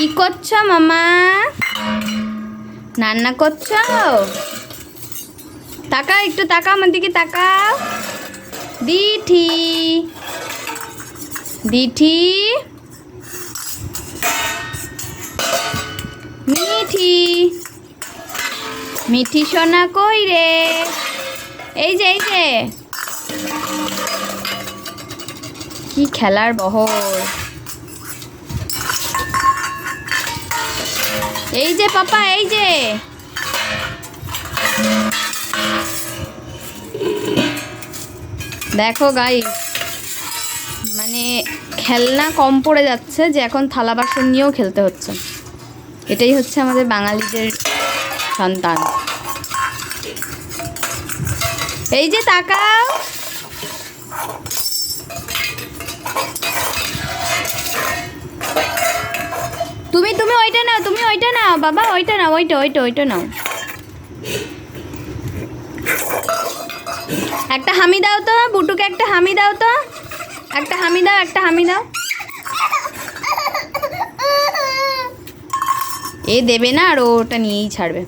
কি করছো মামা? রান্না করছো? তাকাও, একটু তাকাও আমার দিকে, তাকাও। দিঠি, দিঠি, মিঠি, মিঠি সোনা কই রে? এই যে, এই যে, কি খেলার বহর। এই যে পাপা, এই যে, দেখো গাইস, মানে খেলনা কম পড়ে যাচ্ছে যে এখন থালা বাসন নিয়েও খেলতে হচ্ছে। এটাই হচ্ছে আমাদের বাঙালিদের সন্তান। এই যে তাকাও, তুমি তুমি ওইটা নাও, তুমি ওইটা নাও বাবা, ওইটা নাও, ওইটা ওইটা ওইটা নাও। একটা হামি দাও তো, বুটুকে একটা হামি দাও তো, একটা হামি দাও, একটা হামি দাও। এ দেবে না আর ওটা নিয়েই ছাড়বে।